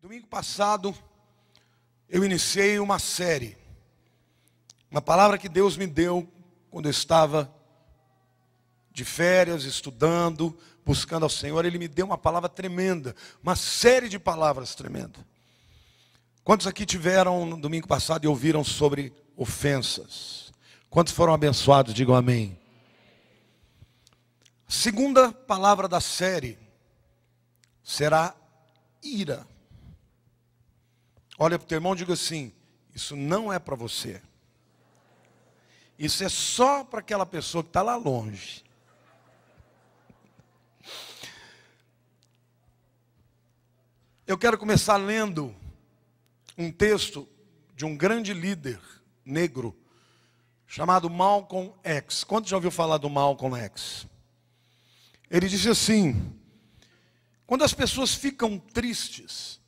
Domingo passado, eu iniciei uma série. Uma palavra que Deus me deu quando eu estava de férias, estudando, buscando ao Senhor. Ele me deu uma palavra tremenda, uma série de palavras tremenda. Quantos aqui tiveram no domingo passado e ouviram sobre ofensas? Quantos foram abençoados? Digam amém. A segunda palavra da série será ira. Olha para o teu irmão e diga assim: isso não é para você. Isso é só para aquela pessoa que está lá longe. Eu quero começar lendo um texto de um grande líder negro chamado Malcolm X. Quantos já ouviu falar do Malcolm X? Ele disse assim: quando as pessoas ficam tristes,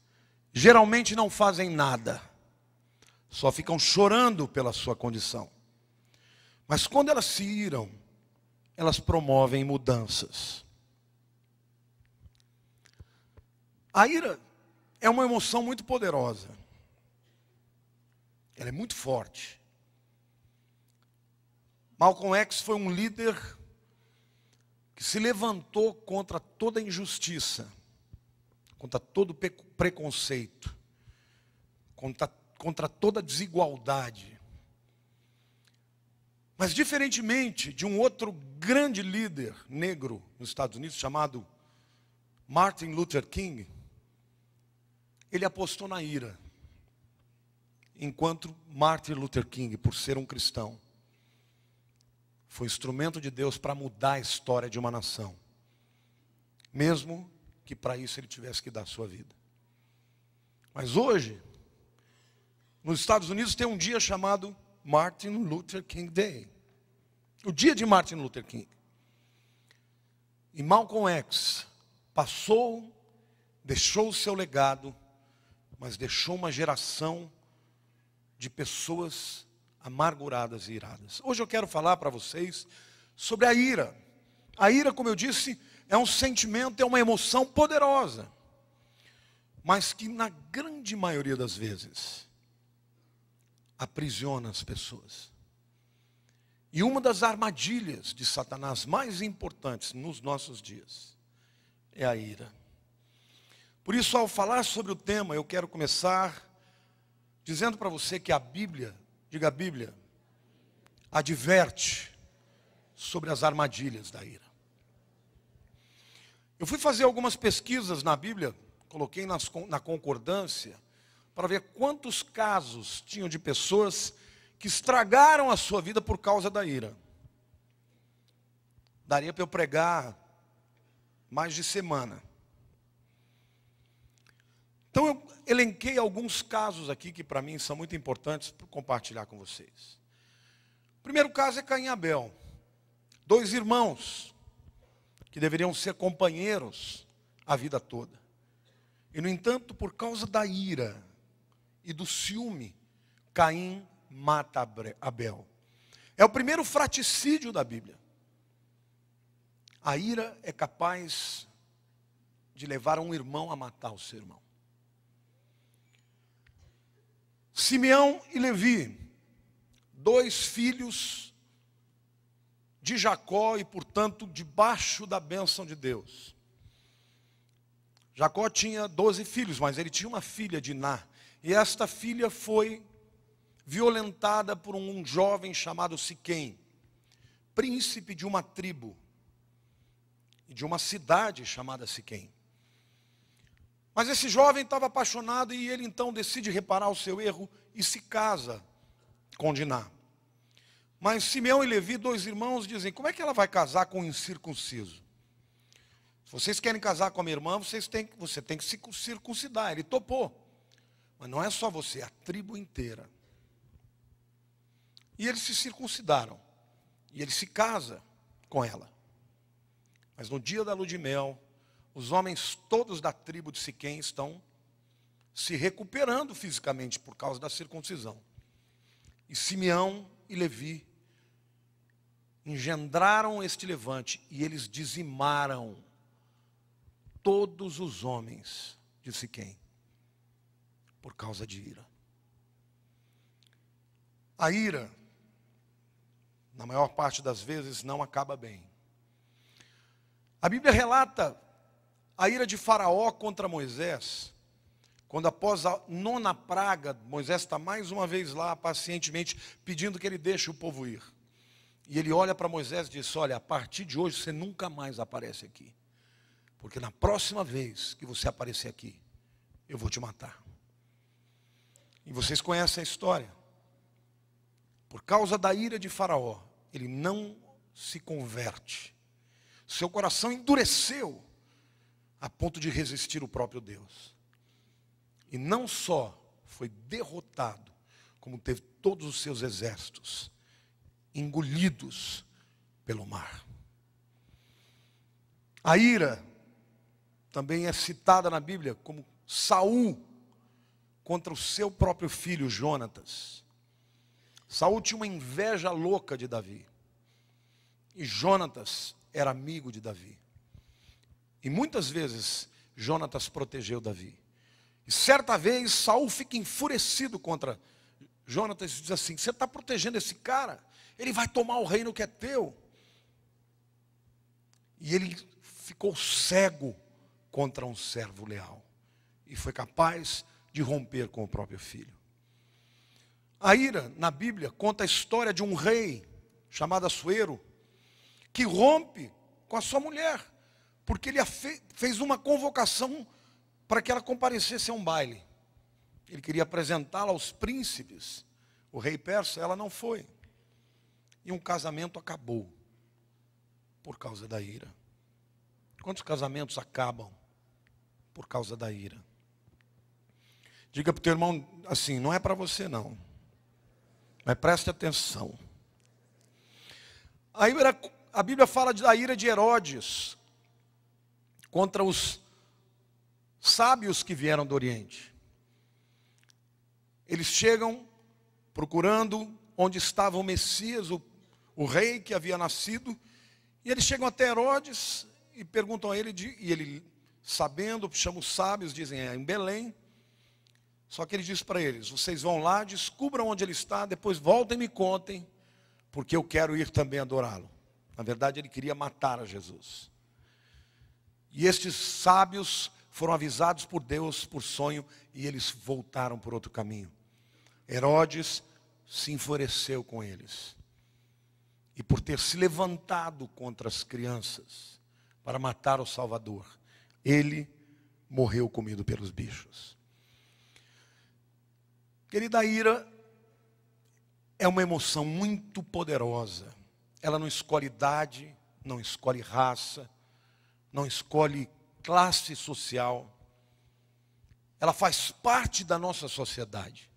geralmente não fazem nada, só ficam chorando pela sua condição. Mas quando elas se iram, elas promovem mudanças. A ira é uma emoção muito poderosa. Ela é muito forte. Malcolm X foi um líder que se levantou contra toda injustiça, contra todo preconceito, contra toda desigualdade. Mas diferentemente de um outro grande líder negro nos Estados Unidos, chamado Martin Luther King, ele apostou na ira. Enquanto Martin Luther King, por ser um cristão, foi instrumento de Deus para mudar a história de uma nação, mesmo que para isso ele tivesse que dar a sua vida. Mas hoje, nos Estados Unidos tem um dia chamado Martin Luther King Day, o dia de Martin Luther King. E Malcolm X passou, deixou o seu legado, mas deixou uma geração de pessoas amarguradas e iradas. Hoje eu quero falar para vocês sobre a ira. A ira, como eu disse, é um sentimento, é uma emoção poderosa, mas que na grande maioria das vezes aprisiona as pessoas. E uma das armadilhas de Satanás mais importantes nos nossos dias é a ira. Por isso, ao falar sobre o tema, eu quero começar dizendo para você que a Bíblia, diga a Bíblia, adverte sobre as armadilhas da ira. Eu fui fazer algumas pesquisas na Bíblia, coloquei na concordância, para ver quantos casos tinham de pessoas que estragaram a sua vida por causa da ira. Daria para eu pregar mais de semana. Então eu elenquei alguns casos aqui que para mim são muito importantes para compartilhar com vocês. O primeiro caso é Caim e Abel. Dois irmãos que deveriam ser companheiros a vida toda. E no entanto, por causa da ira e do ciúme, Caim mata Abel. É o primeiro fratricídio da Bíblia. A ira é capaz de levar um irmão a matar o seu irmão. Simeão e Levi, dois filhos de Jacó e, portanto, debaixo da bênção de Deus. Jacó tinha 12 filhos, mas ele tinha uma filha, Diná. E esta filha foi violentada por um jovem chamado Siquém, príncipe de uma tribo e de uma cidade chamada Siquém. Mas esse jovem estava apaixonado e ele então decide reparar o seu erro e se casa com Diná. Mas Simeão e Levi, dois irmãos, dizem: como é que ela vai casar com um incircunciso? Se vocês querem casar com a minha irmã, você tem que se circuncidar. Ele topou. Mas não é só você, é a tribo inteira. E eles se circuncidaram. E ele se casa com ela. Mas no dia da lua de mel, os homens todos da tribo de Siquém estão se recuperando fisicamente por causa da circuncisão. E Simeão e Levi engendraram este levante e eles dizimaram todos os homens de Siquém. por causa de ira. A ira, na maior parte das vezes, não acaba bem. A Bíblia relata a ira de Faraó contra Moisés, quando após a 9ª praga, Moisés está mais uma vez lá, pacientemente, pedindo que ele deixe o povo ir. E ele olha para Moisés e diz: olha, a partir de hoje você nunca mais aparece aqui. Porque na próxima vez que você aparecer aqui, eu vou te matar. E vocês conhecem a história. Por causa da ira de Faraó, ele não se converte. Seu coração endureceu a ponto de resistir o próprio Deus. E não só foi derrotado, como teve todos os seus exércitos engolidos pelo mar. A ira também é citada na Bíblia como Saul contra o seu próprio filho Jonatas. Saul tinha uma inveja louca de Davi. E Jonatas era amigo de Davi. E muitas vezes Jonatas protegeu Davi. E certa vez Saul fica enfurecido contra Jonatas e diz assim: você está protegendo esse cara? Ele vai tomar o reino que é teu. E ele ficou cego contra um servo leal. E foi capaz de romper com o próprio filho. A ira, na Bíblia, conta a história de um rei chamado Assuero, que rompe com a sua mulher, porque ele fez uma convocação para que ela comparecesse a um baile. Ele queria apresentá-la aos príncipes, o rei persa. Ela não foi. E um casamento acabou por causa da ira. Quantos casamentos acabam por causa da ira? Diga para o teu irmão assim: não é para você não, mas preste atenção. A Bíblia fala da ira de Herodes contra os sábios que vieram do Oriente. Eles chegam procurando onde estava o Messias, o rei que havia nascido, e eles chegam até Herodes e perguntam a ele, e ele, sabendo, chama os sábios, dizem: é em Belém. Só que ele diz para eles: vocês vão lá, descubram onde ele está, depois voltem e me contem, porque eu quero ir também adorá-lo. Na verdade, ele queria matar a Jesus. E estes sábios foram avisados por Deus por sonho, e eles voltaram por outro caminho. Herodes se enfureceu com eles. E por ter se levantado contra as crianças para matar o Salvador, ele morreu comido pelos bichos. Querida, a ira é uma emoção muito poderosa. Ela não escolhe idade, não escolhe raça, não escolhe classe social. Ela faz parte da nossa sociedade.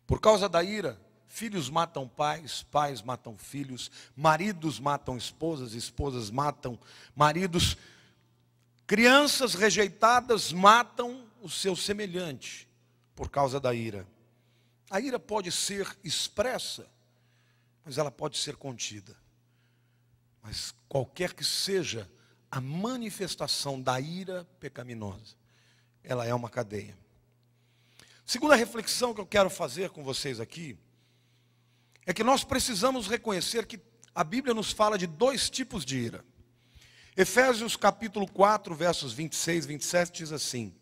Por causa da ira, filhos matam pais, pais matam filhos, maridos matam esposas, esposas matam maridos, crianças rejeitadas matam o seu semelhante por causa da ira. A ira pode ser expressa, mas ela pode ser contida. Mas qualquer que seja a manifestação da ira pecaminosa, ela é uma cadeia. Segunda reflexão que eu quero fazer com vocês aqui, é que nós precisamos reconhecer que a Bíblia nos fala de dois tipos de ira. Efésios capítulo 4, versos 26 e 27 diz assim: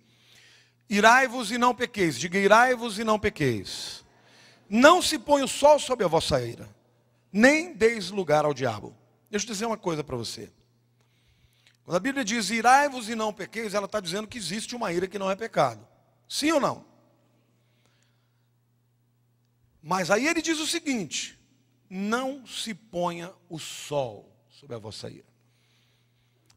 irai-vos e não pequeis. Diga: irai-vos e não pequeis. Não se põe o sol sobre a vossa ira, nem deis lugar ao diabo. Deixa eu dizer uma coisa para você. Quando a Bíblia diz irai-vos e não pequeis, ela está dizendo que existe uma ira que não é pecado. Sim ou não? Mas aí ele diz o seguinte: não se ponha o sol sobre a vossa ira.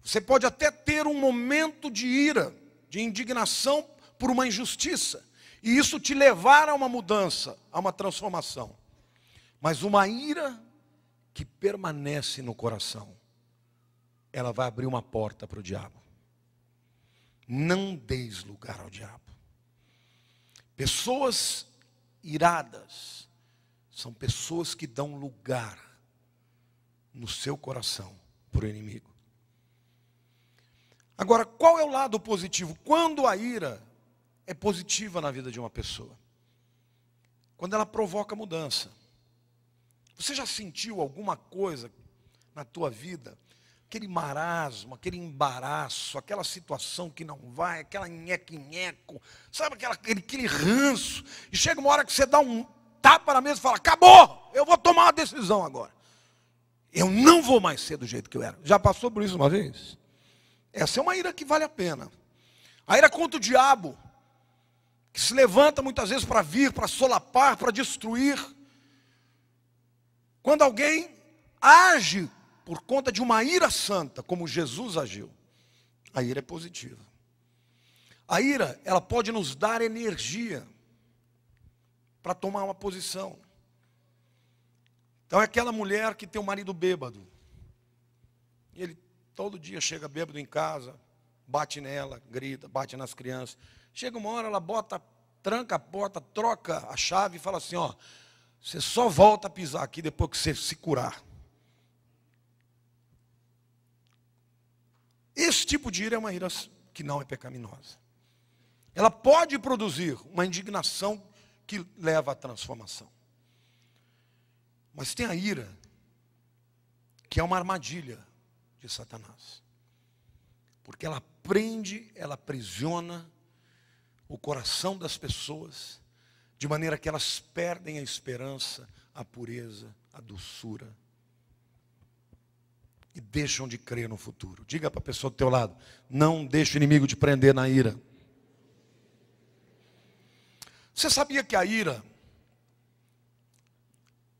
Você pode até ter um momento de ira, de indignação por uma injustiça, e isso te levar a uma mudança, a uma transformação. Mas uma ira que permanece no coração, ela vai abrir uma porta para o diabo. Não deis lugar ao diabo. Pessoas iradas são pessoas que dão lugar no seu coração para o inimigo. Agora, qual é o lado positivo? Quando a ira é positiva na vida de uma pessoa. Quando ela provoca mudança. Você já sentiu alguma coisa na tua vida? Aquele marasmo, aquele embaraço, aquela situação que não vai, aquela nheque-nheco, sabe aquele ranço. E chega uma hora que você dá um tapa na mesa e fala, acabou, eu vou tomar uma decisão agora. Eu não vou mais ser do jeito que eu era. Já passou por isso uma vez? Essa é uma ira que vale a pena. A ira contra o diabo, que se levanta muitas vezes para vir, para solapar, para destruir. Quando alguém age por conta de uma ira santa, como Jesus agiu, a ira é positiva. A ira, ela pode nos dar energia para tomar uma posição. Então é aquela mulher que tem um marido bêbado. E ele todo dia chega bêbado em casa, bate nela, grita, bate nas crianças. Chega uma hora, ela tranca a porta, troca a chave e fala assim, ó, você só volta a pisar aqui depois que você se curar. Esse tipo de ira é uma ira que não é pecaminosa. Ela pode produzir uma indignação que leva à transformação. Mas tem a ira, que é uma armadilha de Satanás. Porque ela prende, ela aprisiona o coração das pessoas, de maneira que elas perdem a esperança, a pureza, a doçura. E deixam de crer no futuro. Diga para a pessoa do teu lado, não deixe o inimigo te prender na ira. Você sabia que a ira,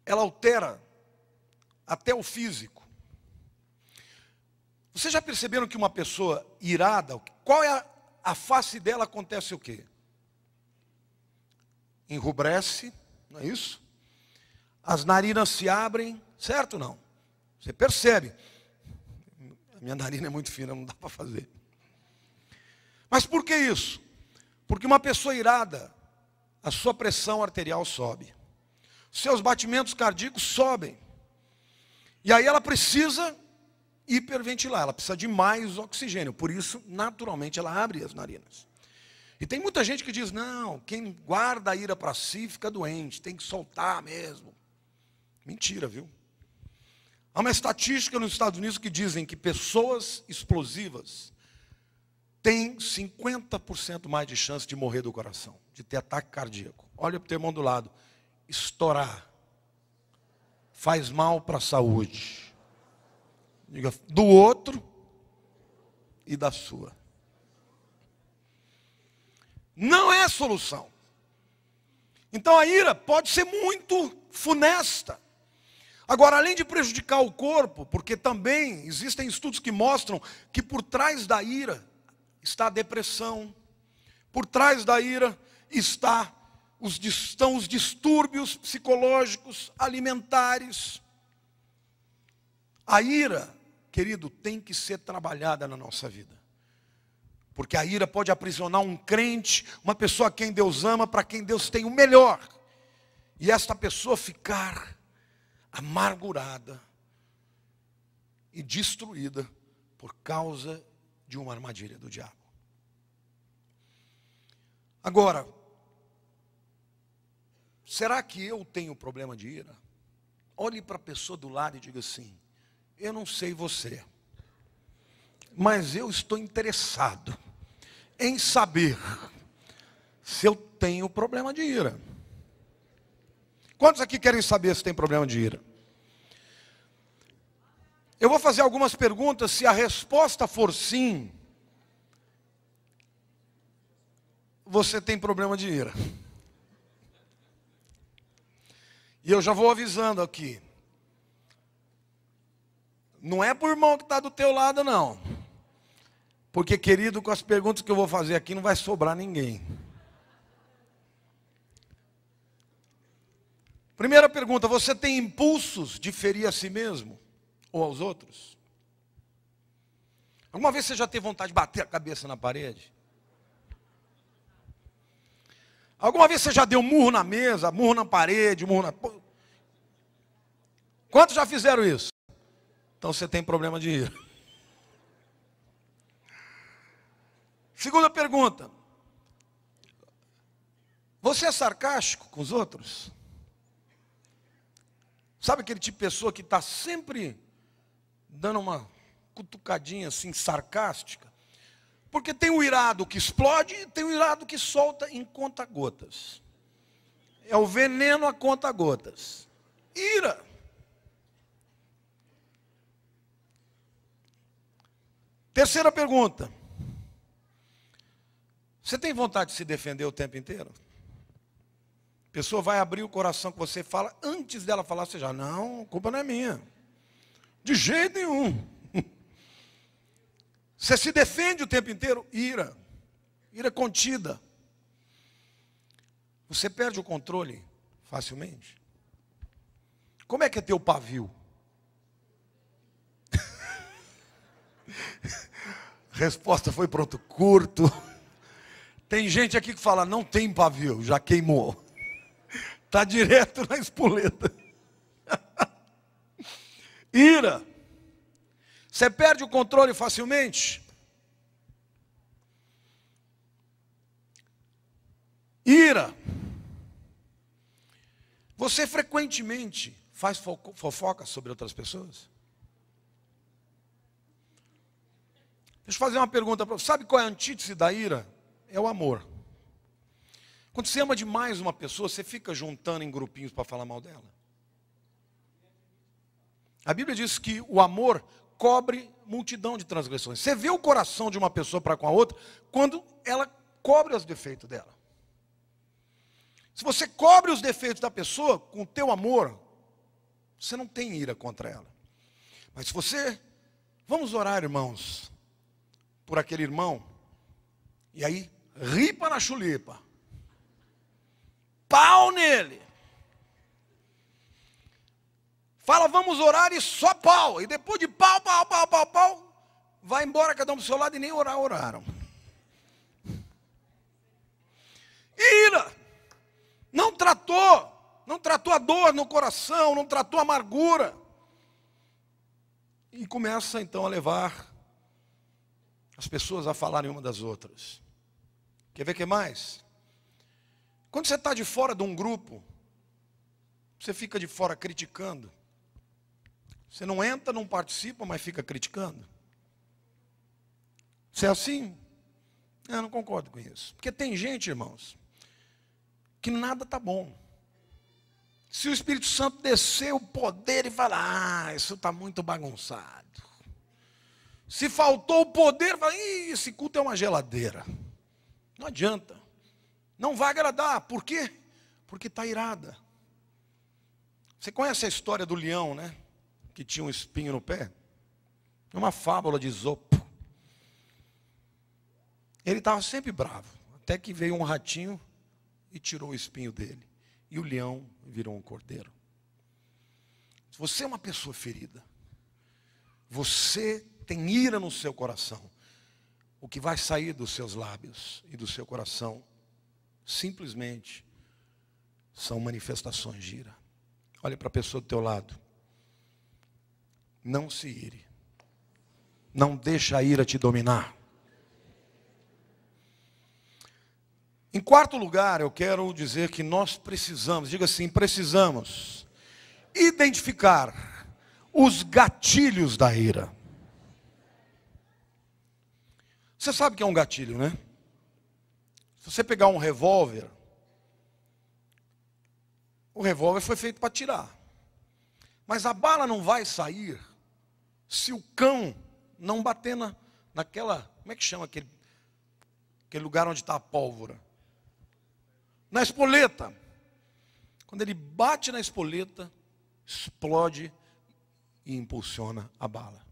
ela altera até o físico? Vocês já perceberam que uma pessoa irada, qual é a face dela, acontece o quê? Enrubrece, não é isso? As narinas se abrem, certo ou não? Você percebe. A minha narina é muito fina, não dá para fazer. Mas por que isso? Porque uma pessoa irada, a sua pressão arterial sobe. Seus batimentos cardíacos sobem. E aí ela precisa hiperventilar, ela precisa de mais oxigênio. Por isso, naturalmente, ela abre as narinas. E tem muita gente que diz, não, quem guarda a ira para si fica doente, tem que soltar mesmo. Mentira, viu? Há uma estatística nos Estados Unidos que dizem que pessoas explosivas têm 50% mais de chance de morrer do coração, de ter ataque cardíaco. Olha para o teu irmão do lado. Estourar faz mal para a saúde. Diga, do outro e da sua. Não é a solução. Então a ira pode ser muito funesta. Agora, além de prejudicar o corpo, porque também existem estudos que mostram que por trás da ira está a depressão, por trás da ira estão os distúrbios psicológicos, alimentares. A ira, querido, tem que ser trabalhada na nossa vida. Porque a ira pode aprisionar um crente, uma pessoa a quem Deus ama, para quem Deus tem o melhor. E esta pessoa ficar amargurada e destruída por causa de uma armadilha do diabo. Agora, será que eu tenho problema de ira? Olhe para a pessoa do lado e diga assim, eu não sei você, mas eu estou interessado em saber se eu tenho problema de ira. Quantos aqui querem saber se tem problema de ira? Eu vou fazer algumas perguntas, se a resposta for sim, você tem problema de ira. E eu já vou avisando aqui. Não é por irmão que está do teu lado, não. Porque, querido, com as perguntas que eu vou fazer aqui, não vai sobrar ninguém. Primeira pergunta, você tem impulsos de ferir a si mesmo ou aos outros? Alguma vez você já teve vontade de bater a cabeça na parede? Alguma vez você já deu murro na mesa, murro na parede, murro na... Quantos já fizeram isso? Então você tem problema de ira. Segunda pergunta. Você é sarcástico com os outros? Sabe aquele tipo de pessoa que está sempre dando uma cutucadinha assim, sarcástica? Porque tem o irado que explode e tem o irado que solta em conta-gotas. É o veneno a conta-gotas. Ira. Terceira pergunta. Você tem vontade de se defender o tempo inteiro? A pessoa vai abrir o coração que você fala, antes dela falar, você já, não, a culpa não é minha. De jeito nenhum. Você se defende o tempo inteiro? Ira. Ira contida. Você perde o controle facilmente? Como é que é teu pavio? Resposta foi pronto, curto. Tem gente aqui que fala, não tem pavio, já queimou. Está direto na espoleta. Ira. Você perde o controle facilmente? Ira. Você frequentemente faz fofoca sobre outras pessoas? Deixa eu fazer uma pergunta para você. Sabe qual é a antítese da ira? É o amor. Quando você ama demais uma pessoa, você fica juntando em grupinhos para falar mal dela. A Bíblia diz que o amor cobre multidão de transgressões. Você vê o coração de uma pessoa para com a outra quando ela cobre os defeitos dela. Se você cobre os defeitos da pessoa com o teu amor, você não tem ira contra ela. Mas se você, vamos orar, irmãos, por aquele irmão, e aí ripa na chulipa, pau nele, fala vamos orar e só pau, e depois de pau, vai embora cada um do seu lado e nem oraram. Ira, não tratou a dor no coração, não tratou a amargura, e começa então a levar as pessoas a falarem uma das outras. Quer ver o que mais? Quando você está de fora de um grupo, você fica de fora criticando. Você não entra, não participa, mas fica criticando. Você é assim? Eu não concordo com isso. Porque tem gente, irmãos, que nada está bom. Se o Espírito Santo descer o poder e falar, isso está muito bagunçado. Se faltou o poder, fala, esse culto é uma geladeira. Não adianta. Não vai agradar. Por quê? Porque está irada. Você conhece a história do leão, né? Que tinha um espinho no pé? É uma fábula de Esopo. Ele estava sempre bravo. Até que veio um ratinho e tirou o espinho dele. E o leão virou um cordeiro. Se você é uma pessoa ferida, você tem ira no seu coração, o que vai sair dos seus lábios e do seu coração simplesmente são manifestações de ira. Olhe para a pessoa do teu lado. Não se ire. Não deixa a ira te dominar. Em quarto lugar, eu quero dizer que nós precisamos, diga assim, precisamos identificar os gatilhos da ira. Você sabe o que é um gatilho, né? Se você pegar um revólver, o revólver foi feito para atirar. Mas a bala não vai sair se o cão não bater naquela, como é que chama aquele lugar onde está a pólvora? Na espoleta. Quando ele bate na espoleta, explode e impulsiona a bala.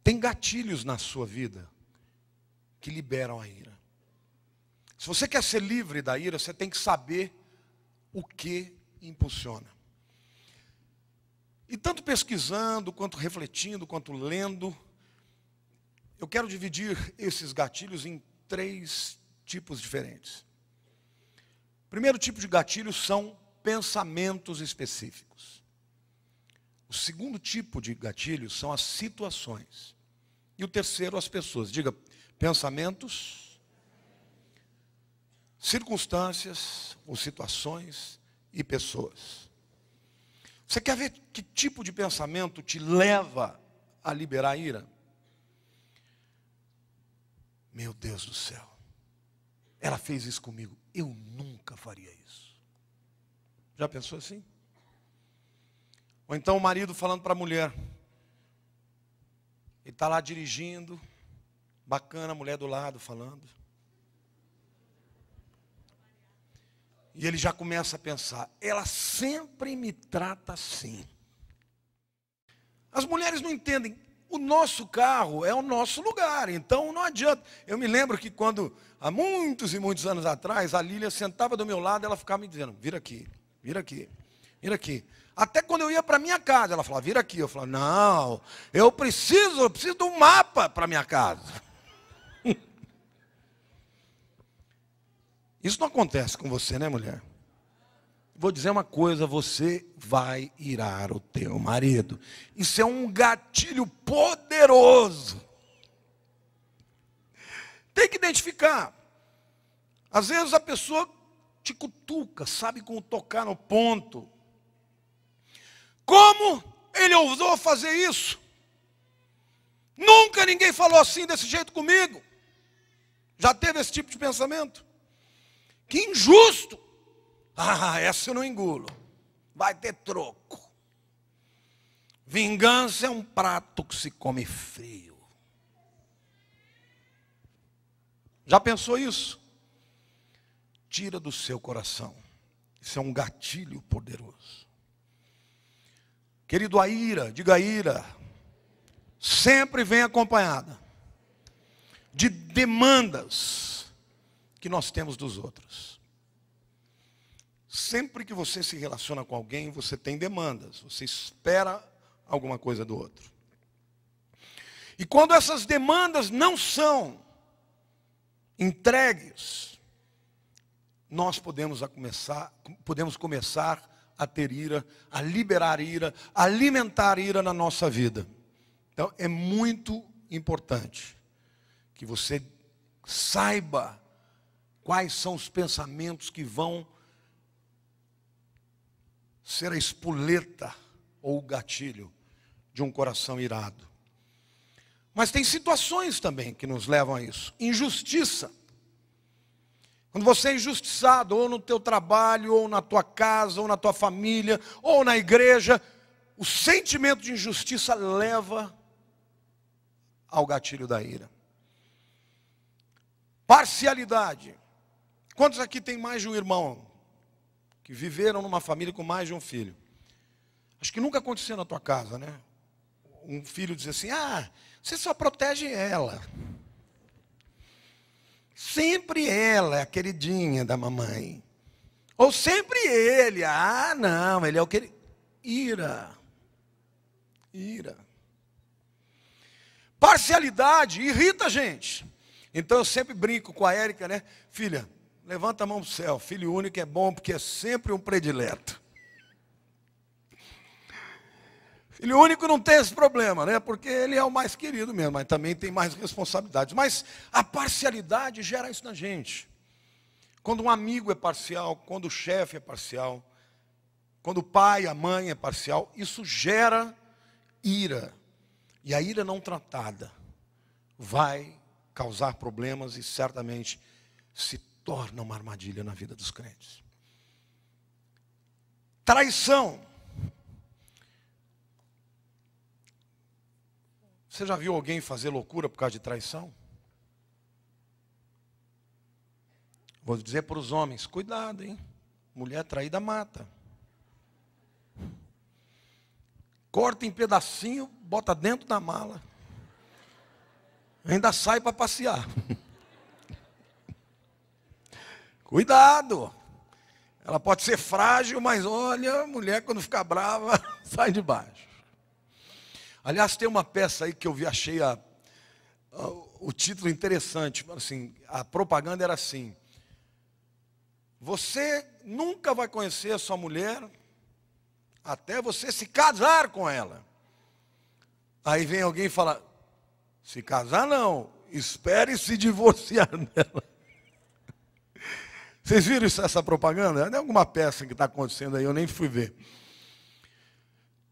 Tem gatilhos na sua vida que liberam a ira. Se você quer ser livre da ira, você tem que saber o que impulsiona. E tanto pesquisando, quanto refletindo, quanto lendo, eu quero dividir esses gatilhos em 3 tipos diferentes. O primeiro tipo de gatilho são pensamentos específicos. O segundo tipo de gatilho são as situações. E o terceiro, as pessoas. Diga, pensamentos. circunstâncias ou situações e pessoas. Você quer ver que tipo de pensamento te leva a liberar ira? Meu Deus do céu, ela fez isso comigo, eu nunca faria isso. Já pensou assim? Ou então o marido falando para a mulher, ele está lá dirigindo, bacana, a mulher do lado falando. E ele já começa a pensar, ela sempre me trata assim. As mulheres não entendem, o nosso carro é o nosso lugar, então não adianta. Eu me lembro que quando, há muitos e muitos anos atrás, a Lília sentava do meu lado, ela ficava me dizendo, vira aqui, vira aqui, vira aqui. Até quando eu ia para minha casa, ela falava, vira aqui. Eu falava, não, eu preciso de um mapa para minha casa. Isso não acontece com você, né, mulher? Vou dizer uma coisa, você vai irar o teu marido. Isso é um gatilho poderoso. Tem que identificar. Às vezes a pessoa te cutuca, sabe como tocar no ponto. Como ele ousou fazer isso? Nunca ninguém falou assim, desse jeito comigo. Já teve esse tipo de pensamento? Que injusto. Ah, essa eu não engulo. Vai ter troco. Vingança é um prato que se come frio. Já pensou isso? Tira do seu coração. Isso é um gatilho poderoso. Querido, a ira, diga a ira, sempre vem acompanhada de demandas que nós temos dos outros. Sempre que você se relaciona com alguém, você tem demandas, você espera alguma coisa do outro. E quando essas demandas não são entregues, nós podemos começar a ter ira, a liberar ira, a alimentar ira na nossa vida. Então é muito importante que você saiba quais são os pensamentos que vão ser a espoleta ou o gatilho de um coração irado. Mas tem situações também que nos levam a isso. Injustiça. Quando você é injustiçado, ou no teu trabalho, ou na tua casa, ou na tua família, ou na igreja, o sentimento de injustiça leva ao gatilho da ira. Parcialidade. Quantos aqui tem mais de um irmão que viveram numa família com mais de um filho? Acho que nunca aconteceu na tua casa, né? Um filho diz assim, você só protege ela. Sempre ela é a queridinha da mamãe. Ou sempre ele. Não, ele é o querido. Ira. Parcialidade irrita a gente. Então eu sempre brinco com a Érica, né? Filha, levanta a mão para o céu. Filho único é bom porque é sempre um predileto. Filho único não tem esse problema, né? Porque ele é o mais querido mesmo, mas também tem mais responsabilidades. Mas a parcialidade gera isso na gente. Quando um amigo é parcial, quando o chefe é parcial, quando o pai, a mãe é parcial, isso gera ira. E a ira não tratada vai causar problemas e certamente se torna uma armadilha na vida dos crentes. Traição. Você já viu alguém fazer loucura por causa de traição? Vou dizer para os homens, cuidado, hein? Mulher traída mata. Corta em pedacinho, bota dentro da mala. Ainda sai para passear. Cuidado. Ela pode ser frágil, mas olha, a mulher quando fica brava, sai de baixo. Aliás, tem uma peça aí que eu vi, achei o título interessante. Assim, a propaganda era assim: você nunca vai conhecer a sua mulher até você se casar com ela. Aí vem alguém e fala, se casar não, espere se divorciar dela. Vocês viram essa propaganda? É alguma peça que está acontecendo aí, eu nem fui ver.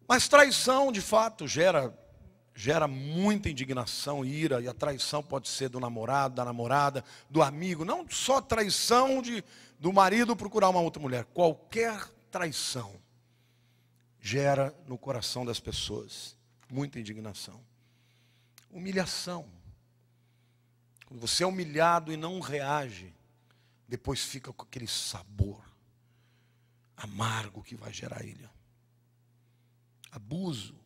Mas traição, de fato, gera muita indignação, ira, e a traição pode ser do namorado, da namorada, do amigo. Não só traição do marido procurar uma outra mulher. Qualquer traição gera no coração das pessoas muita indignação. Humilhação. Quando você é humilhado e não reage, depois fica com aquele sabor amargo que vai gerar ira. Abuso,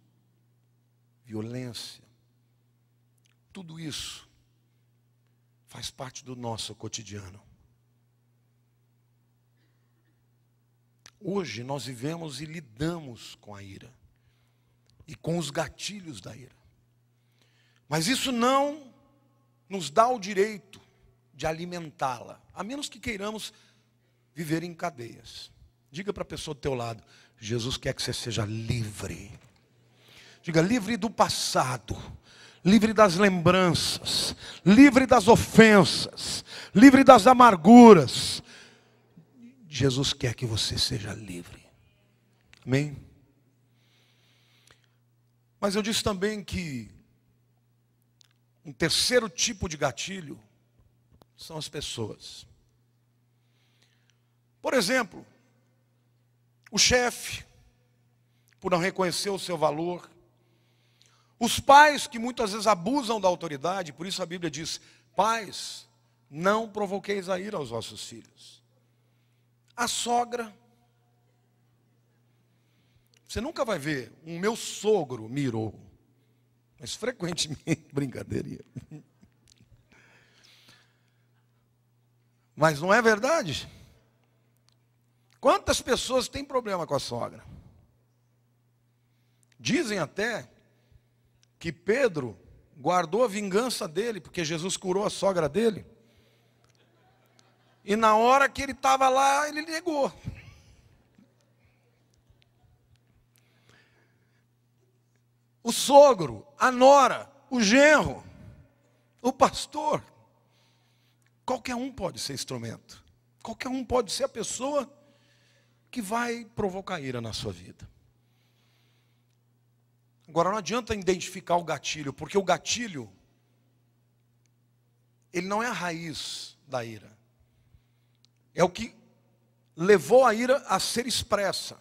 violência, tudo isso faz parte do nosso cotidiano. Hoje nós vivemos e lidamos com a ira e com os gatilhos da ira. Mas isso não nos dá o direito de alimentá-la, a menos que queiramos viver em cadeias. Diga para a pessoa do teu lado: Jesus quer que você seja livre. Diga: livre do passado, livre das lembranças, livre das ofensas, livre das amarguras. Jesus quer que você seja livre. Amém? Mas eu disse também que um terceiro tipo de gatilho são as pessoas. Por exemplo, o chefe, por não reconhecer o seu valor. Os pais que muitas vezes abusam da autoridade, por isso a Bíblia diz: pais, não provoqueis a ira aos vossos filhos. A sogra. Você nunca vai ver um meu sogro me irou, mas frequentemente, brincadeirinha. Mas não é verdade? Quantas pessoas têm problema com a sogra? Dizem até que Pedro guardou a vingança dele, porque Jesus curou a sogra dele. E na hora que ele estava lá, ele negou. O sogro, a nora, o genro, o pastor. Qualquer um pode ser instrumento. Qualquer um pode ser a pessoa que vai provocar ira na sua vida. Agora, não adianta identificar o gatilho, porque o gatilho, ele não é a raiz da ira. É o que levou a ira a ser expressa.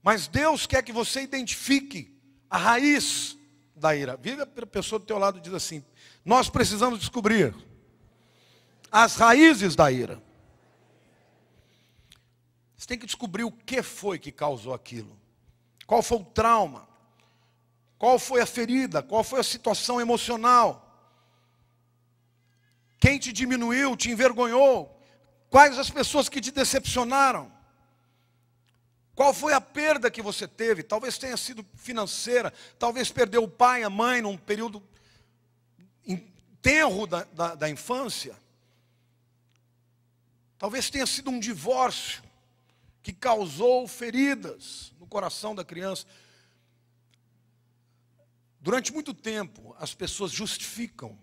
Mas Deus quer que você identifique a raiz da ira. Vira para a pessoa do teu lado e diz assim: nós precisamos descobrir as raízes da ira. Você tem que descobrir o que foi que causou aquilo. Qual foi o trauma? Qual foi a ferida? Qual foi a situação emocional? Quem te diminuiu, te envergonhou? Quais as pessoas que te decepcionaram? Qual foi a perda que você teve? Talvez tenha sido financeira, talvez perdeu o pai, a mãe num período tenro da infância. Talvez tenha sido um divórcio que causou feridas no coração da criança. Durante muito tempo, as pessoas justificam.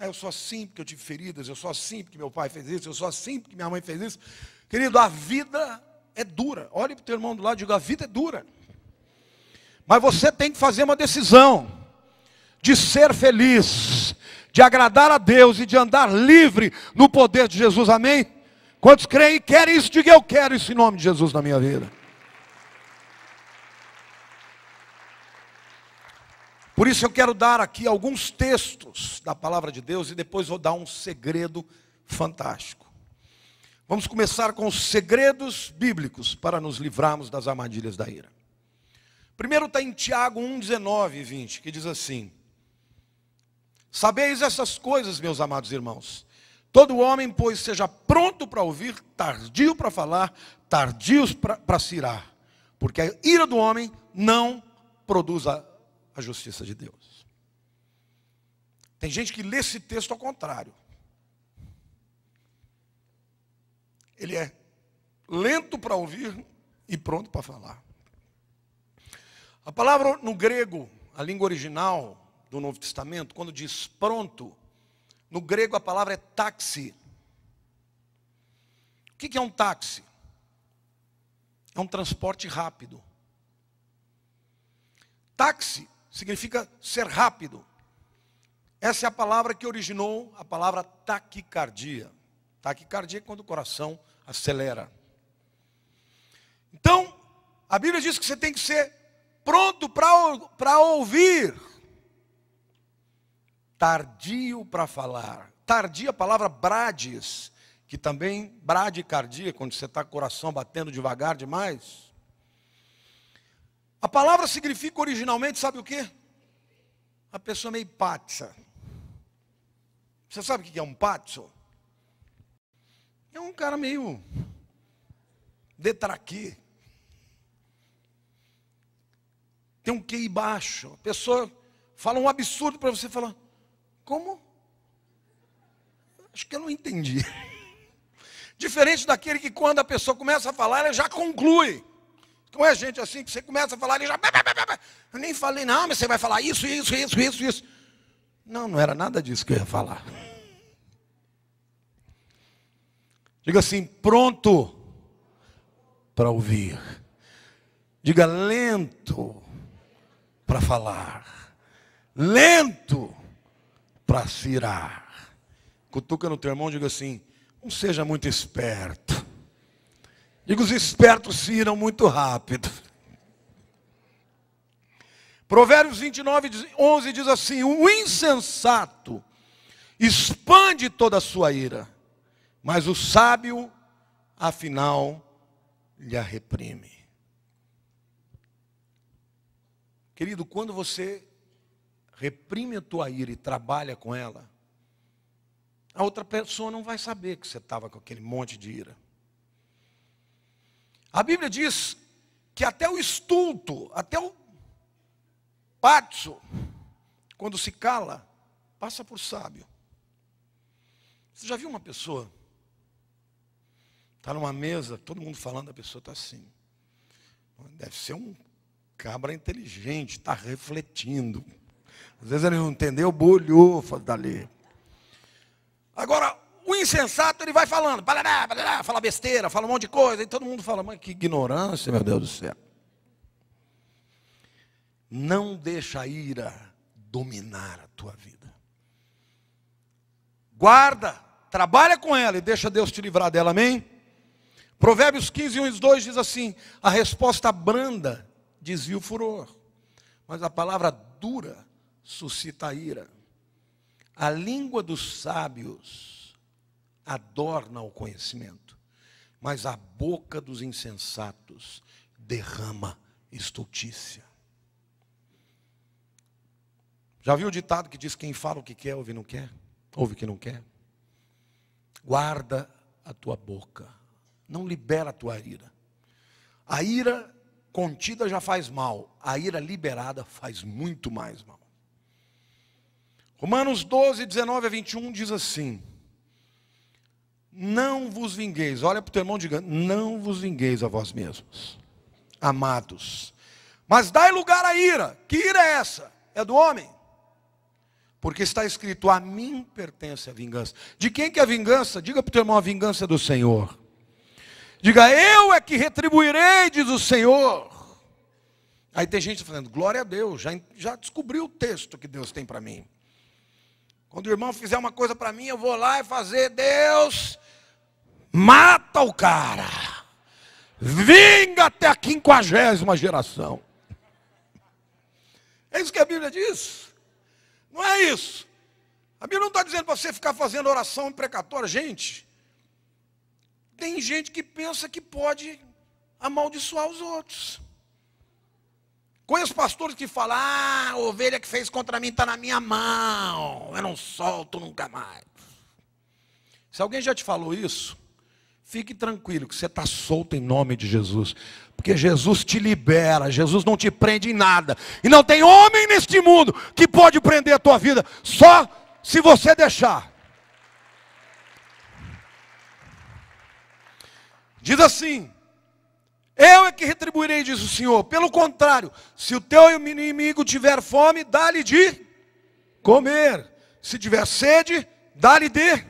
Eu sou assim porque eu tive feridas, eu sou assim porque meu pai fez isso, eu sou assim porque minha mãe fez isso. Querido, a vida é dura. Olhe para o teu irmão do lado e diga: a vida é dura. Mas você tem que fazer uma decisão de ser feliz, de agradar a Deus e de andar livre no poder de Jesus. Amém? Quantos creem e querem isso? Diga: eu quero isso em nome de Jesus na minha vida. Por isso eu quero dar aqui alguns textos da palavra de Deus e depois vou dar um segredo fantástico. Vamos começar com os segredos bíblicos para nos livrarmos das armadilhas da ira. Primeiro está em Tiago 1, 19 e 20, que diz assim: sabeis essas coisas, meus amados irmãos. Todo homem, pois, seja pronto para ouvir, tardio para falar, tardio para se irar. Porque a ira do homem não produz a justiça de Deus. Tem gente que lê esse texto ao contrário. Ele é lento para ouvir e pronto para falar. A palavra no grego, a língua original do Novo Testamento, quando diz pronto, no grego a palavra é taxi. que é um táxi? É um transporte rápido. Táxi significa ser rápido. Essa é a palavra que originou a palavra taquicardia. Taquicardia é quando o coração acelera. Então, a Bíblia diz que você tem que ser pronto para ouvir, tardio para falar. Tardio, a palavra brades, que também bradicardia, quando você está com o coração batendo devagar demais. A palavra significa originalmente, sabe o quê? A pessoa meio patsa. Você sabe o que é um patso? É um cara meio detraquê. Tem um QI baixo. A pessoa fala um absurdo para você falar, como? Acho que eu não entendi. Diferente daquele que quando a pessoa começa a falar, ela já conclui. Não é gente assim que você começa a falar, ele já... Eu nem falei, não, mas você vai falar isso. Não, não era nada disso que eu ia falar. Diga assim, pronto para ouvir. Diga lento para falar. Lento para se irar. Cutuca no teu irmão, diga assim, não seja muito esperto. Diga, os espertos se iram muito rápido. Provérbios 29, 11 diz assim, o insensato expande toda a sua ira, mas o sábio, afinal, lhe a reprime. Querido, quando você reprime a tua ira e trabalha com ela, a outra pessoa não vai saber que você estava com aquele monte de ira. A Bíblia diz que até o estulto, até o patso, quando se cala, passa por sábio. Você já viu uma pessoa? Está numa mesa, todo mundo falando, a pessoa está assim. Deve ser um cabra inteligente, está refletindo. Às vezes ele não entendeu, bolhou dali. Agora, o insensato, ele vai falando, fala besteira, fala um monte de coisa, e todo mundo fala, mas que ignorância, meu Deus do céu. Não deixa a ira dominar a tua vida. Guarda, trabalha com ela e deixa Deus te livrar dela, amém? Provérbios 15, 1 e 2 diz assim, a resposta branda desvia o furor, mas a palavra dura suscita a ira. A língua dos sábios adorna o conhecimento, mas a boca dos insensatos derrama estultícia. Já viu o ditado que diz quem fala o que quer, ouve não quer? Ouve o que não quer? Guarda a tua boca, não libera a tua ira. A ira contida já faz mal, a ira liberada faz muito mais mal. Romanos 12, 19 a 21 diz assim, não vos vingueis, olha para o teu irmão e diga, não vos vingueis a vós mesmos, amados, mas dai lugar à ira. Que ira é essa? É do homem. Porque está escrito, a mim pertence a vingança. De quem que é a vingança? Diga para o teu irmão, a vingança é do Senhor. Diga, eu é que retribuirei, diz o Senhor. Aí tem gente falando, glória a Deus, já descobriu o texto que Deus tem para mim. Quando o irmão fizer uma coisa para mim, eu vou lá e fazer, Deus, mata o cara. Vinga até a 50ª geração. É isso que a Bíblia diz. Não é isso. A Bíblia não está dizendo para você ficar fazendo oração imprecatória. Gente, tem gente que pensa que pode amaldiçoar os outros. Conheço pastores que falam, a ovelha que fez contra mim está na minha mão, eu não solto nunca mais. Se alguém já te falou isso, fique tranquilo que você está solto em nome de Jesus. Porque Jesus te libera, Jesus não te prende em nada. E não tem homem neste mundo que pode prender a tua vida, só se você deixar. Diz assim, eu é que retribuirei, diz o Senhor. Pelo contrário, se o teu inimigo tiver fome, dá-lhe de comer. Se tiver sede, dá-lhe de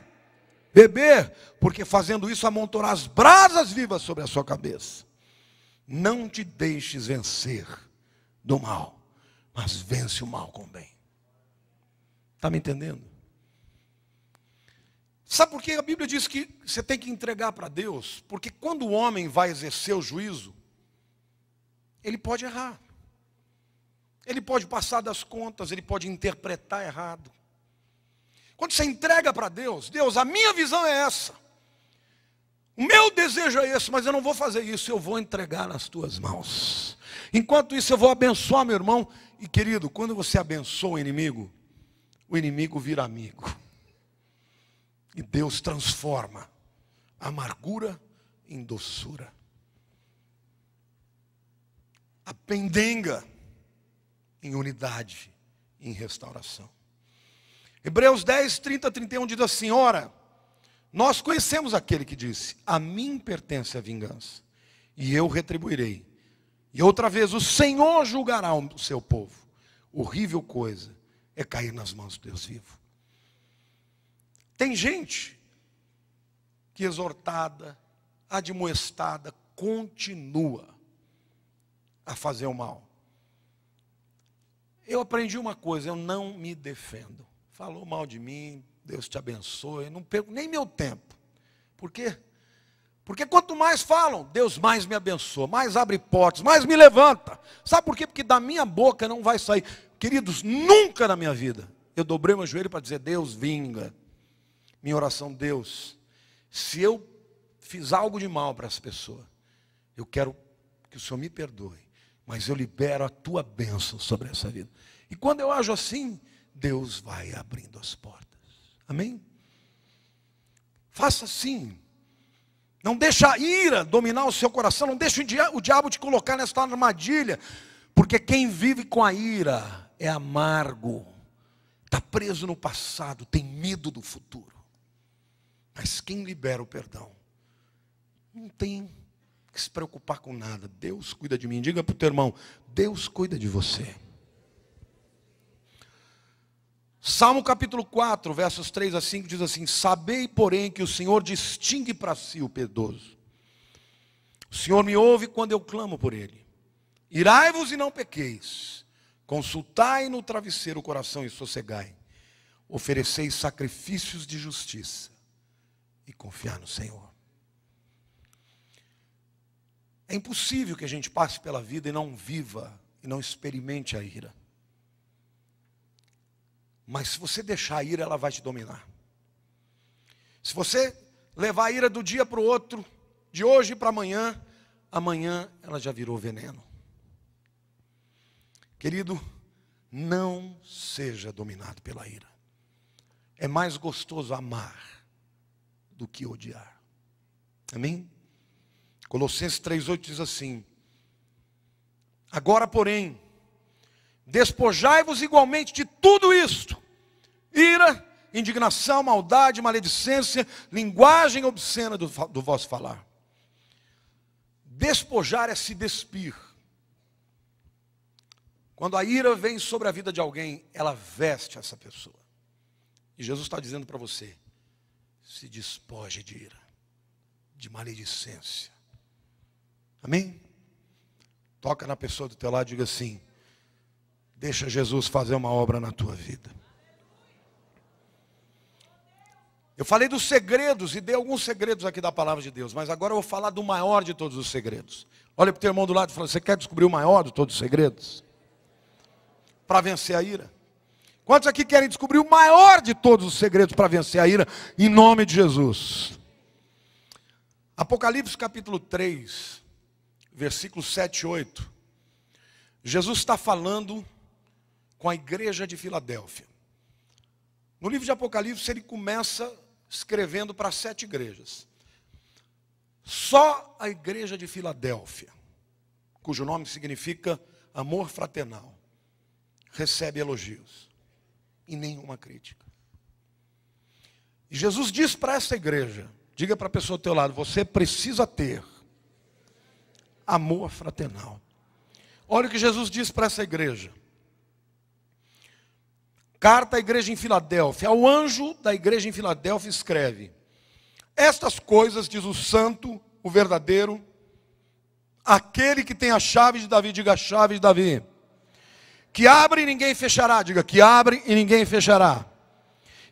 beber, porque fazendo isso amontoarás brasas vivas sobre a sua cabeça. Não te deixes vencer do mal, mas vence o mal com o bem. Está me entendendo? Sabe por que a Bíblia diz que você tem que entregar para Deus? Porque quando o homem vai exercer o juízo, ele pode errar. Ele pode passar das contas, ele pode interpretar errado. Quando você entrega para Deus, Deus, a minha visão é essa. O meu desejo é esse, mas eu não vou fazer isso, eu vou entregar nas tuas mãos. Enquanto isso eu vou abençoar meu irmão. E querido, quando você abençoa o inimigo vira amigo. E Deus transforma a amargura em doçura. A pendenga em unidade, em restauração. Hebreus 10, 30, 31 diz assim: ora, nós conhecemos aquele que disse: a mim pertence a vingança, e eu retribuirei. E outra vez, o Senhor julgará o seu povo. Horrível coisa é cair nas mãos do Deus vivo. Tem gente que exortada, admoestada, continua a fazer o mal. Eu aprendi uma coisa: eu não me defendo. Falou mal de mim, Deus te abençoe, eu não perco nem meu tempo. Por quê? Porque quanto mais falam, Deus mais me abençoa, mais abre portas, mais me levanta. Sabe por quê? Porque da minha boca não vai sair. Queridos, nunca na minha vida eu dobrei meu joelho para dizer: Deus, vinga. Minha oração: Deus, se eu fiz algo de mal para essa pessoa, eu quero que o Senhor me perdoe, mas eu libero a tua bênção sobre essa vida. E quando eu ajo assim, Deus vai abrindo as portas. Amém? Faça assim. Não deixa a ira dominar o seu coração. Não deixa o diabo te colocar nessa armadilha. Porque quem vive com a ira é amargo. Está preso no passado, tem medo do futuro. Mas quem libera o perdão não tem que se preocupar com nada. Deus cuida de mim. Diga para o teu irmão: Deus cuida de você. Salmo capítulo 4, versos 3 a 5 diz assim: sabei, porém, que o Senhor distingue para si o piedoso. O Senhor me ouve quando eu clamo por Ele. Irai-vos e não pequeis. Consultai no travesseiro o coração e sossegai. Ofereceis sacrifícios de justiça e confiar no Senhor. É impossível que a gente passe pela vida e não viva e não experimente a ira. Mas se você deixar a ira, ela vai te dominar. Se você levar a ira do dia para o outro, de hoje para amanhã, amanhã ela já virou veneno. Querido, não seja dominado pela ira. É mais gostoso amar do que odiar. Amém? Colossenses 3,8 diz assim: agora, porém, despojai-vos igualmente de tudo isto: ira, indignação, maldade, maledicência, linguagem obscena do vosso falar. Despojar é se despir. Quando a ira vem sobre a vida de alguém, ela veste essa pessoa. E Jesus está dizendo para você: se despoje de ira, de maledicência. Amém? Toca na pessoa do teu lado e diga assim: deixa Jesus fazer uma obra na tua vida. Eu falei dos segredos e dei alguns segredos aqui da palavra de Deus, mas agora eu vou falar do maior de todos os segredos. Olha para o teu irmão do lado e fala: você quer descobrir o maior de todos os segredos? Para vencer a ira. Quantos aqui querem descobrir o maior de todos os segredos para vencer a ira? Em nome de Jesus. Apocalipse capítulo 3, versículos 7 e 8. Jesus está falando com a igreja de Filadélfia. No livro de Apocalipse ele começa escrevendo para 7 igrejas. Só a igreja de Filadélfia, cujo nome significa amor fraternal, recebe elogios e nenhuma crítica. E Jesus diz para essa igreja, diga para a pessoa do teu lado: você precisa ter amor fraternal. Olha o que Jesus diz para essa igreja. Carta à igreja em Filadélfia. Ao anjo da igreja em Filadélfia escreve: Estas coisas, diz o santo, o verdadeiro, aquele que tem a chave de Davi, diga a chave de Davi, que abre e ninguém fechará, diga que abre e ninguém fechará,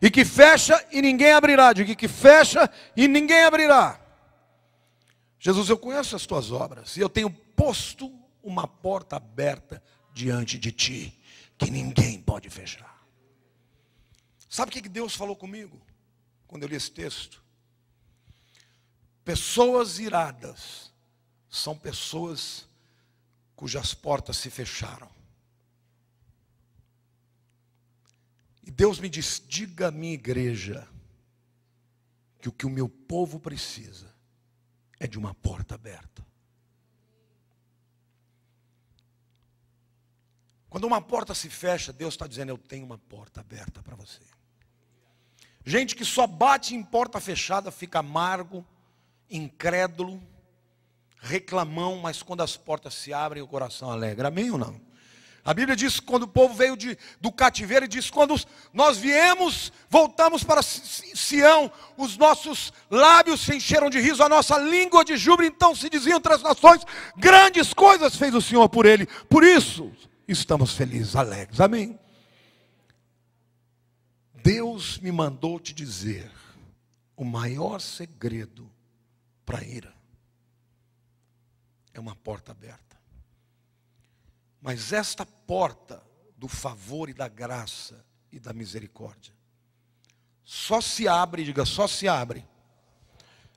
e que fecha e ninguém abrirá, diga que fecha e ninguém abrirá. Jesus, eu conheço as tuas obras, e eu tenho posto uma porta aberta diante de ti, que ninguém pode fechar. Sabe o que Deus falou comigo, quando eu li esse texto? Pessoas iradas são pessoas cujas portas se fecharam. E Deus me diz, diga à minha igreja, que o meu povo precisa é de uma porta aberta. Quando uma porta se fecha, Deus está dizendo, eu tenho uma porta aberta para você. Gente que só bate em porta fechada fica amargo, incrédulo, reclamão, mas quando as portas se abrem, o coração alegra. Amém ou não? A Bíblia diz que quando o povo veio do cativeiro, e diz, quando nós viemos, voltamos para Sião, os nossos lábios se encheram de riso, a nossa língua de júbilo, então se diziam entre as nações, grandes coisas fez o Senhor por ele, por isso estamos felizes, alegres. Amém? Deus me mandou te dizer, o maior segredo para a ira é uma porta aberta. Mas esta porta do favor e da graça e da misericórdia só se abre, diga, só se abre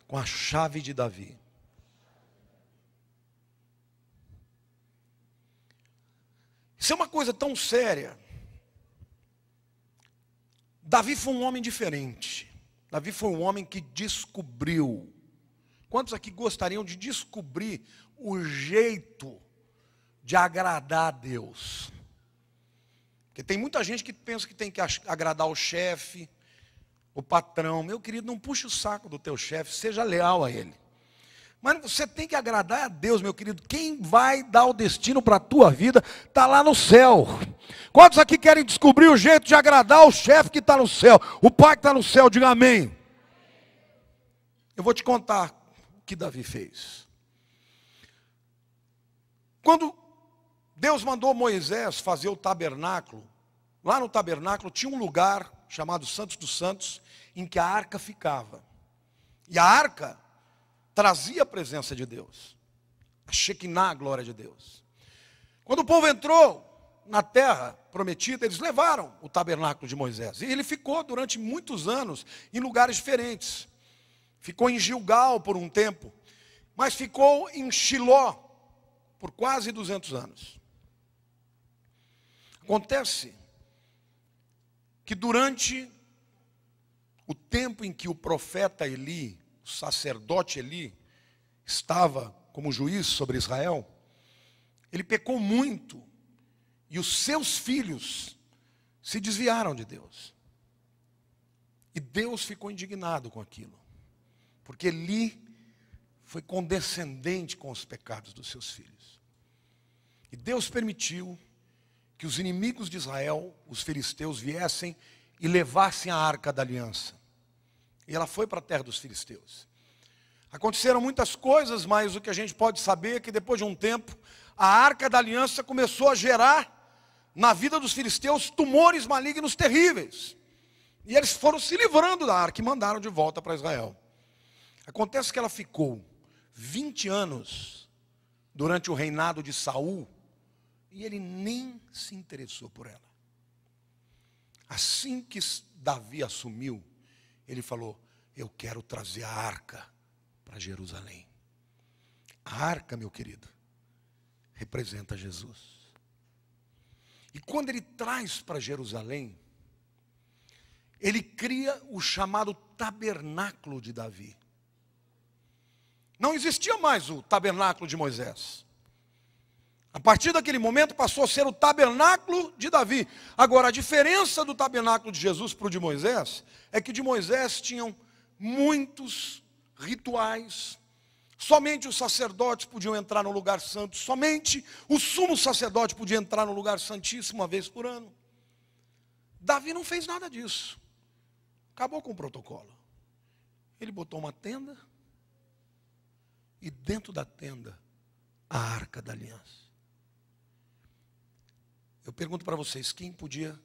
com a chave de Davi. Isso é uma coisa tão séria. Davi foi um homem diferente. Davi foi um homem que descobriu. Quantos aqui gostariam de descobrir o jeito de agradar a Deus? Porque tem muita gente que pensa que tem que agradar o chefe, o patrão. Meu querido, não puxe o saco do teu chefe, seja leal a ele. Mas você tem que agradar a Deus, meu querido. Quem vai dar o destino para a tua vida está lá no céu. Quantos aqui querem descobrir o jeito de agradar o chefe que está no céu? O pai que está no céu, diga amém. Eu vou te contar o que Davi fez. Quando Deus mandou Moisés fazer o tabernáculo, lá no tabernáculo tinha um lugar chamado Santos dos Santos, em que a arca ficava. E a arca trazia a presença de Deus, a Shekinah, a glória de Deus. Quando o povo entrou na terra prometida, eles levaram o tabernáculo de Moisés. E ele ficou durante muitos anos em lugares diferentes. Ficou em Gilgal por um tempo, mas ficou em Shiló por quase 200 anos. Acontece que durante o tempo em que o profeta Eli, o sacerdote Eli, estava como juiz sobre Israel, ele pecou muito, e os seus filhos se desviaram de Deus. E Deus ficou indignado com aquilo, porque Eli foi condescendente com os pecados dos seus filhos. E Deus permitiu que os inimigos de Israel, os filisteus, viessem e levassem a arca da aliança. E ela foi para a terra dos filisteus. Aconteceram muitas coisas, mas o que a gente pode saber é que depois de um tempo, a arca da aliança começou a gerar na vida dos filisteus tumores malignos terríveis. E eles foram se livrando da arca e mandaram de volta para Israel. Acontece que ela ficou 20 anos durante o reinado de Saul, e ele nem se interessou por ela. Assim que Davi assumiu, ele falou, eu quero trazer a arca para Jerusalém. A arca, meu querido, representa Jesus. E quando ele traz para Jerusalém, ele cria o chamado tabernáculo de Davi. Não existia mais o tabernáculo de Moisés. A partir daquele momento passou a ser o tabernáculo de Davi. Agora, a diferença do tabernáculo de Jesus para o de Moisés é que o de Moisés tinham muitos rituais. Somente os sacerdotes podiam entrar no lugar santo. Somente o sumo sacerdote podia entrar no lugar santíssimo uma vez por ano. Davi não fez nada disso. Acabou com o protocolo. Ele botou uma tenda e dentro da tenda a arca da aliança. Eu pergunto para vocês, quem podia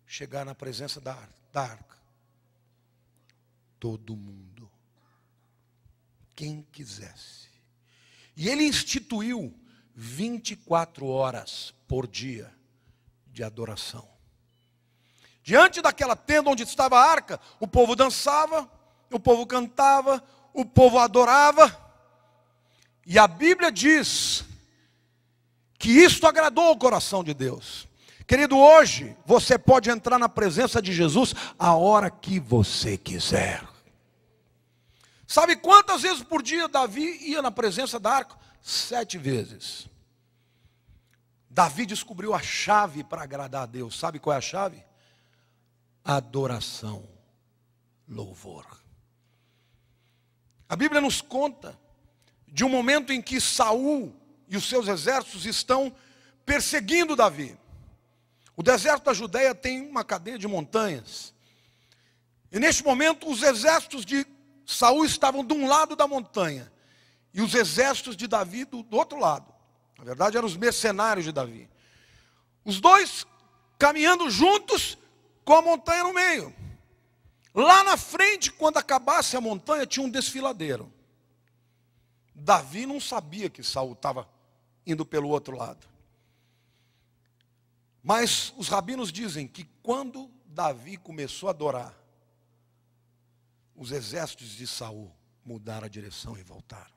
chegar na presença da arca? Todo mundo. Quem quisesse. E ele instituiu 24 horas por dia de adoração. Diante daquela tenda onde estava a arca, o povo dançava, o povo cantava, o povo adorava. E a Bíblia diz que isto agradou o coração de Deus. Querido, hoje você pode entrar na presença de Jesus a hora que você quiser. Sabe quantas vezes por dia Davi ia na presença da arca? 7 vezes. Davi descobriu a chave para agradar a Deus. Sabe qual é a chave? Adoração, louvor. A Bíblia nos conta de um momento em que Saul e os seus exércitos estão perseguindo Davi. O deserto da Judeia tem uma cadeia de montanhas. E neste momento os exércitos de Saul estavam de um lado da montanha e os exércitos de Davi do outro lado. Na verdade eram os mercenários de Davi. Os dois caminhando juntos com a montanha no meio. Lá na frente, quando acabasse a montanha, tinha um desfiladeiro. Davi não sabia que Saul estava indo pelo outro lado. Mas os rabinos dizem que quando Davi começou a adorar, os exércitos de Saul mudaram a direção e voltaram.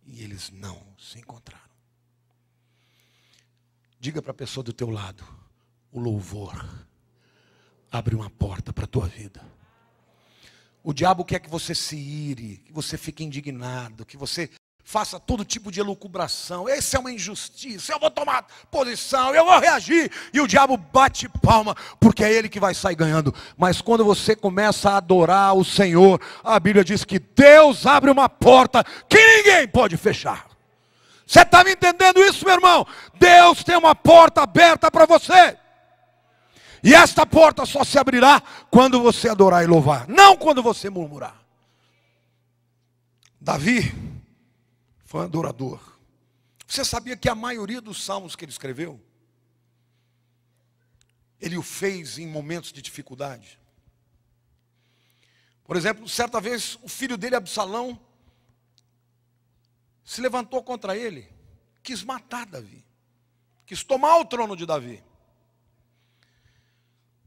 E eles não se encontraram. Diga para a pessoa do teu lado, o louvor abre uma porta para a tua vida. O diabo quer que você se ire, que você fique indignado, que você faça todo tipo de elucubração. Essa é uma injustiça, eu vou tomar posição, eu vou reagir. E o diabo bate palma, porque é ele que vai sair ganhando. Mas quando você começa a adorar o Senhor, a Bíblia diz que Deus abre uma porta que ninguém pode fechar. Você está me entendendo isso, meu irmão? Deus tem uma porta aberta para você. E esta porta só se abrirá quando você adorar e louvar, não quando você murmurar. Davi foi um adorador. Você sabia que a maioria dos salmos que ele escreveu, ele o fez em momentos de dificuldade? Por exemplo, certa vez o filho dele, Absalão, se levantou contra ele, quis matar Davi, quis tomar o trono de Davi.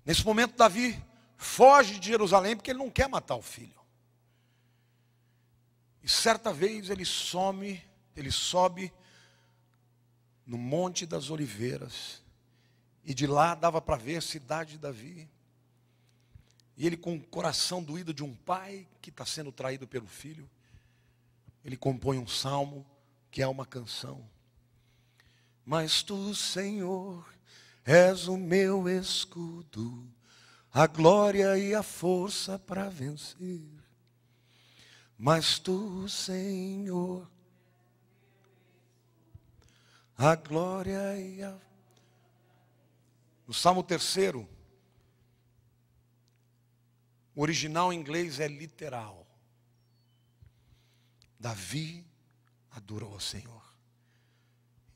Nesse momento Davi foge de Jerusalém porque ele não quer matar o filho. E certa vez ele sobe no Monte das Oliveiras. E de lá dava para ver a cidade de Davi. E ele, com o coração doído de um pai que está sendo traído pelo filho, ele compõe um salmo que é uma canção. Mas tu, Senhor, és o meu escudo, a glória e a força para vencer. Mas tu, Senhor, a glória e a... No Salmo 3º, o original em inglês é literal. Davi adorou ao Senhor.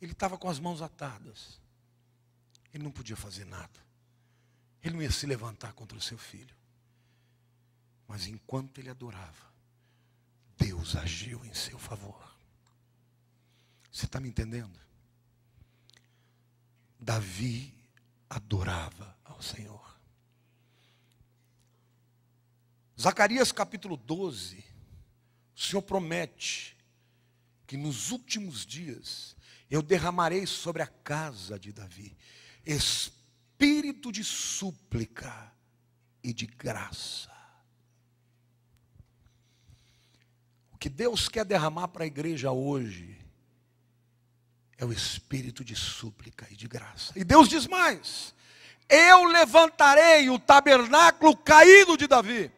Ele estava com as mãos atadas. Ele não podia fazer nada. Ele não ia se levantar contra o seu filho. Mas enquanto ele adorava, Deus agiu em seu favor. Você está me entendendo? Davi adorava ao Senhor. Zacarias capítulo 12, o Senhor promete que nos últimos dias eu derramarei sobre a casa de Davi espírito de súplica e de graça. O que Deus quer derramar para a igreja hoje é o espírito de súplica e de graça. E Deus diz mais: eu levantarei o tabernáculo caído de Davi.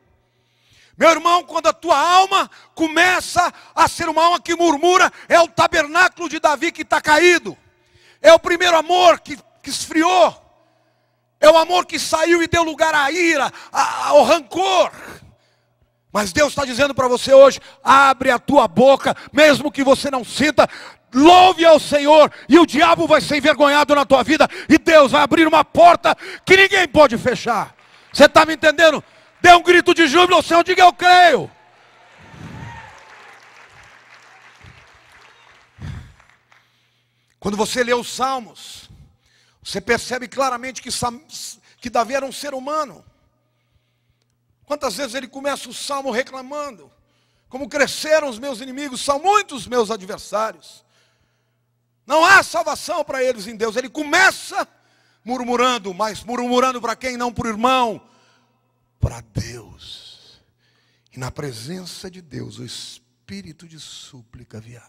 Meu irmão, quando a tua alma começa a ser uma alma que murmura, é o tabernáculo de Davi que está caído. É o primeiro amor que esfriou. É o amor que saiu e deu lugar à ira, ao rancor. Mas Deus está dizendo para você hoje: abre a tua boca, mesmo que você não sinta, louve ao Senhor, e o diabo vai ser envergonhado na tua vida, e Deus vai abrir uma porta que ninguém pode fechar. Você está me entendendo? Dê um grito de júbilo ao Senhor, diga: eu creio. Quando você lê os Salmos, você percebe claramente que Davi era um ser humano. Quantas vezes ele começa o Salmo reclamando: como cresceram os meus inimigos, são muitos meus adversários. Não há salvação para eles em Deus. Ele começa murmurando, mas murmurando para quem? Não para o irmão, para Deus. E na presença de Deus, o espírito de súplica vinha.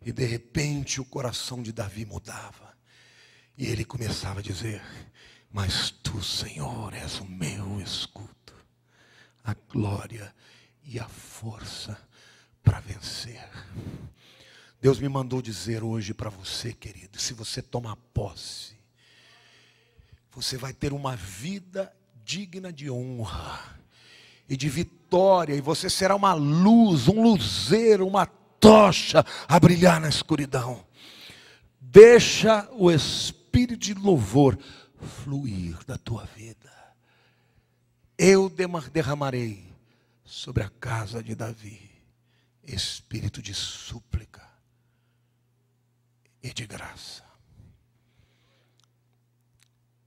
E de repente o coração de Davi mudava. E ele começava a dizer: mas tu, Senhor, és o meu escudo, a glória e a força para vencer. Deus me mandou dizer hoje para você, querido, se você tomar posse, você vai ter uma vida digna de honra e de vitória, e você será uma luz, um luzeiro, uma tocha a brilhar na escuridão. Deixa o espírito de louvor fluir da tua vida. Eu derramarei sobre a casa de Davi espírito de súplica e de graça.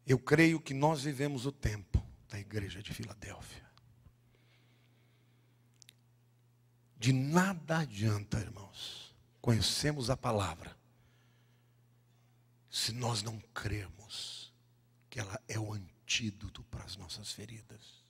Eu creio que nós vivemos o tempo da igreja de Filadélfia. De nada adianta, irmãos, conhecemos a palavra, se nós não crermos que ela é o antídoto para as nossas feridas.